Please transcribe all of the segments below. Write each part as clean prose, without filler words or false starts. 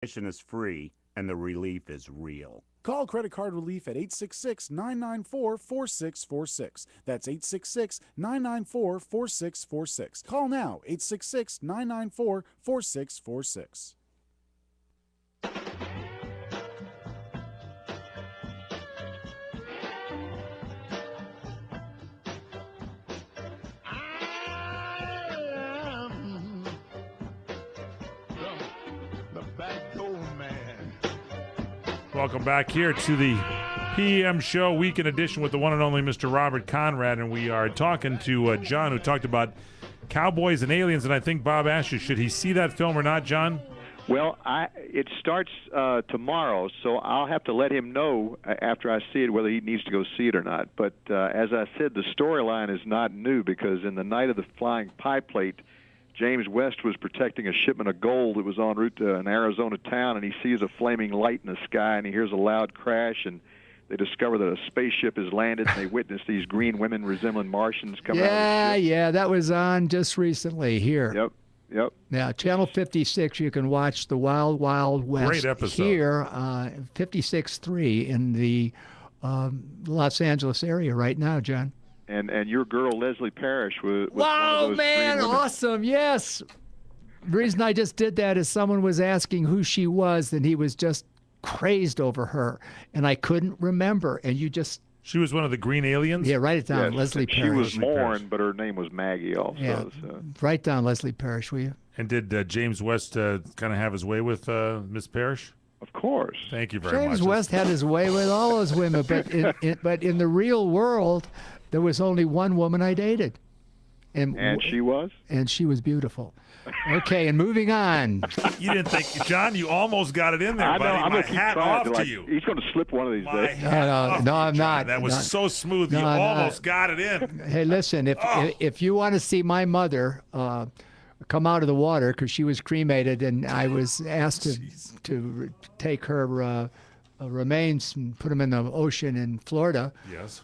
is free and the relief is real. Call Credit Card Relief at 866-994-4646. That's 866-994-4646. Call now, 866-994-4646. Welcome back here to the PM Show Weekend Edition with the one and only Mr. Robert Conrad, and we are talking to John, who talked about Cowboys and Aliens, and I think Bob asked you, should he see that film or not, John? Well, it starts tomorrow, so I'll have to let him know after I see it whether he needs to go see it or not. But as I said, the storyline is not new because in the night of the flying pie plate, James West was protecting a shipment of gold that was en route to an Arizona town, and he sees a flaming light in the sky, and he hears a loud crash, and they discover that a spaceship has landed, and they witness these green women resembling Martians coming out of the ship. Yeah, that was on just recently here. Yep. Now, Channel 56, you can watch the Wild Wild West Great episode. here, 56.3 in the Los Angeles area right now, John. And your girl, Leslie Parrish, was one Wow, of those man, green women. awesome, yes. The reason I just did that is someone was asking who she was, and he was just crazed over her, and I couldn't remember, and you just... She was one of the green aliens? Yeah, write it down, Yes, Leslie she Parrish. was Morn, but her name was Maggie also. Yeah, So. write down Leslie Parrish, will you? And did James West kind of have his way with Miss Parrish? Of course. Thank you very much. James West had his way with all those women, but in the real world, there was only one woman I dated. And she was? And she was beautiful. Okay, and moving on. You didn't think, John, you almost got it in there, I know, buddy. I'm My going to keep hat trying. off to you. He's going to slip one of these My days. hat off No, to you, I'm John. not. That was No. so smooth. No, You I'm almost got it in. Hey, listen, if you want to see my mother come out of the water, because she was cremated, and I was asked to take her remains and put them in the ocean in Florida. Yes.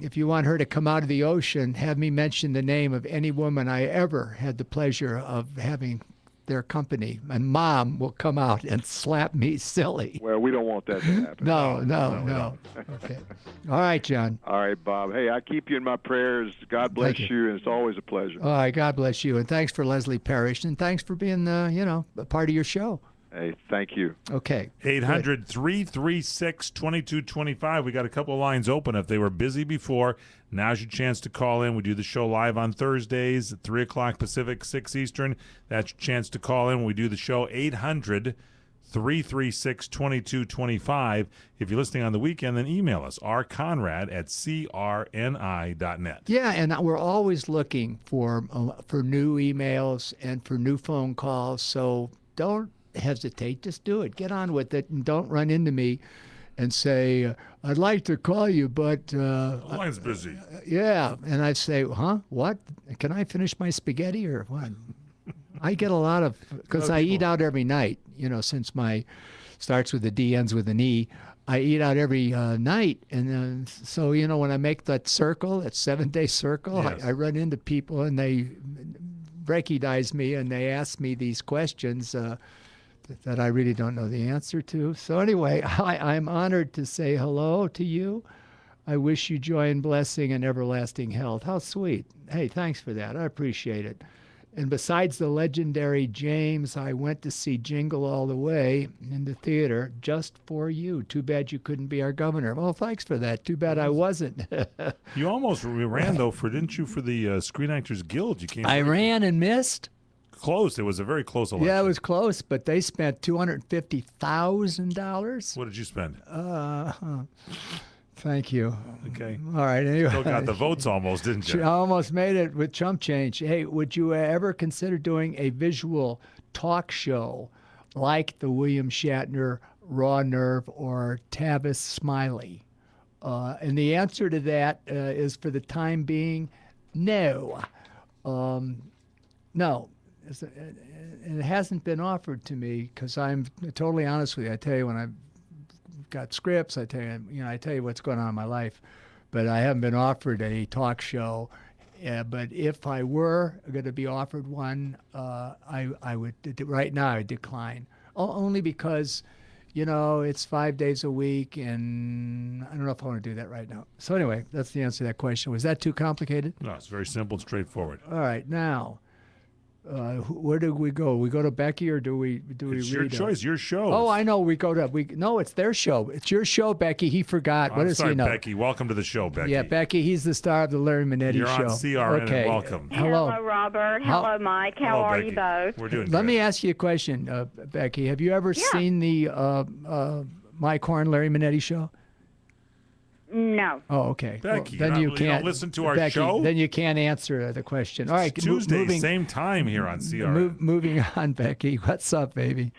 If you want her to come out of the ocean, have me mention the name of any woman I ever had the pleasure of having their company. And Mom will come out and slap me silly. Well, we don't want that to happen. No. Okay. All right, John. All right, Bob. Hey, I keep you in my prayers. God bless you, and it's always a pleasure. All right, God bless you. And thanks for Leslie Parrish, and thanks for being, a part of your show. Hey, thank you. Okay. 800-336-2225. We got a couple of lines open. If they were busy before, now's your chance to call in. We do the show live on Thursdays at 3 o'clock Pacific, 6 Eastern. That's your chance to call in. We do the show 800-336-2225. If you're listening on the weekend, then email us, rconrad@crni.net. Yeah, and we're always looking for new emails and for new phone calls, so don't hesitate. Just do it. Get on with it, and don't run into me and say, I'd like to call you, but... The line's busy. Yeah, and I'd say, huh? What? Can I finish my spaghetti or what? I get a lot of... Because I eat out every night, since my... Starts with a D, ends with an E. I eat out every night, and so, when I make that circle, that 7-day circle, Yes. I run into people, and they recognize me, and they ask me these questions that I really don't know the answer to. So anyway, I'm honored to say hello to you. I wish you joy and blessing and everlasting health. How sweet. Hey, thanks for that. I appreciate it. And besides the legendary James, I went to see Jingle All the Way in the theater just for you. Too bad you couldn't be our governor. Well, thanks for that. Too bad I wasn't. You almost ran, though, didn't you, for the Screen Actors Guild? You came. I ran and missed. Close. It was a very close election. Yeah, it was close, but they spent $250,000. What did you spend? Thank you. Okay. All right. Anyway, Still got the votes almost, didn't you? I almost made it with chump change. Hey, would you ever consider doing a visual talk show like the William Shatner Raw Nerve or Tavis Smiley? And the answer to that is, for the time being, no. No. It hasn't been offered to me, because I'm totally honest with you. I tell you when I've got scripts, I tell you what's going on in my life, but I haven't been offered a talk show. But if I were going to be offered one, I would right now I decline. Only because, it's 5 days a week, and I don't know if I want to do that right now. So anyway, that's the answer to that question. Was that too complicated? No, it's very simple and straightforward. All right, now, where do we go? We go to Becky, or do we It's read your choice, your show. Oh, I know. No, it's their show. It's your show, Becky. He forgot. What I'm does sorry, he know? Becky. Welcome to the show, Becky. Yeah, Becky. He's the star of the Larry Minetti You're show. on CRN, Okay. and welcome. Hello. Robert. Hello, Mike. How Hello, are Becky. you both? We're doing Let good. me ask you a question, Becky. Have you ever seen the Mike Horn, Larry Minetti show? No. Oh, okay. Becky, then you you don't can't listen to our Becky, show? Then you can't answer the question. All right, Tuesday, moving, same time here on CRN. moving on, Becky. What's up, baby?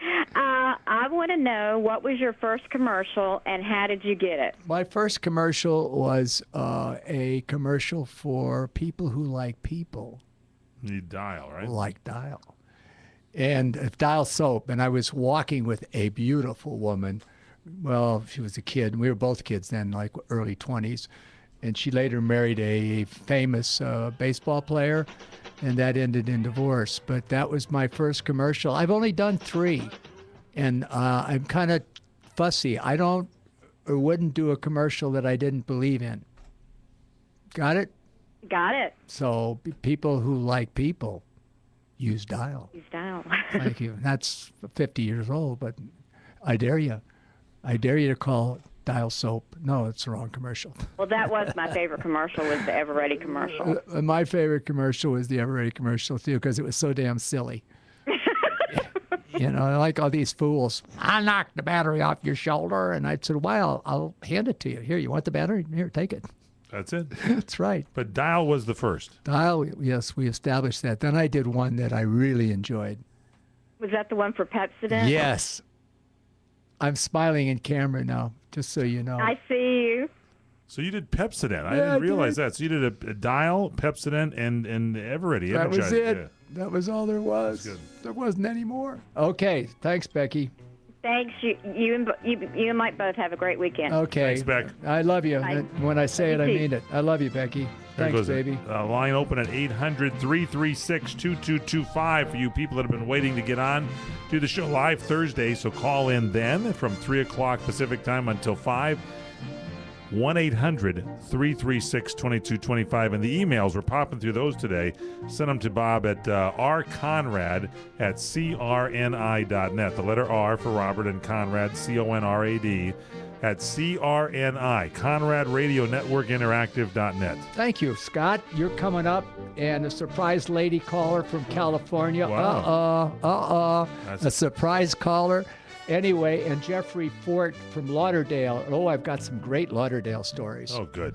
I want to know, what was your first commercial and how did you get it? My first commercial was a commercial for people who like people. Need dial, right? Like Dial. And Dial soap. And I was walking with a beautiful woman. Well, she was a kid. We were both kids then, like early 20s. And she later married a famous baseball player, and that ended in divorce. But that was my first commercial. I've only done 3, and I'm kind of fussy. I don't or wouldn't do a commercial that I didn't believe in. Got it? Got it. So people who like people use Dial. Use Dial. Thank you. That's 50 years old, but I dare you. I dare you to call Dial soap. No, it's the wrong commercial. Well, that was my favorite commercial, was the Ever Ready commercial. My favorite commercial was the Ever Ready commercial, too, because it was so damn silly. Like all these fools. I knocked the battery off your shoulder, and I said, well, I'll hand it to you. Here, you want the battery? Here, take it. That's it. That's right. But Dial was the first. Dial, yes, we established that. Then I did one that I really enjoyed. Was that the one for Pepsodent? Yes. I'm smiling in camera now, just so you know. I see you. So you did Pepsodent. I Yeah, didn't I realize did. that. So you did a Dial, Pepsodent, and Eveready. That was Energizer. it. Yeah. That was all there was. That's good. There wasn't any more. Okay. Thanks, Becky. Thanks. You and Mike both have a great weekend. Okay. Thanks, Beck. I love you. Bye. When I say it, I Love you too. mean it. I love you, Becky. There Thanks, goes it. baby. Line open at 800-336-2225 for you people that have been waiting to get on. Do the show live Thursday, so call in then from 3 o'clock Pacific time until 5. 1-800-336-2225. And the emails, we're popping through those today. Send them to Bob at rconrad@crni.net. The letter R for Robert and Conrad, CONRAD, at CRNI, Conrad Radio Network Interactive.net. Thank you, Scott. You're coming up, and a surprise lady caller from California. Wow. That's- A surprise caller. Anyway, and Jeffrey Fort from Lauderdale. Oh, I've got some great Lauderdale stories. Oh, good.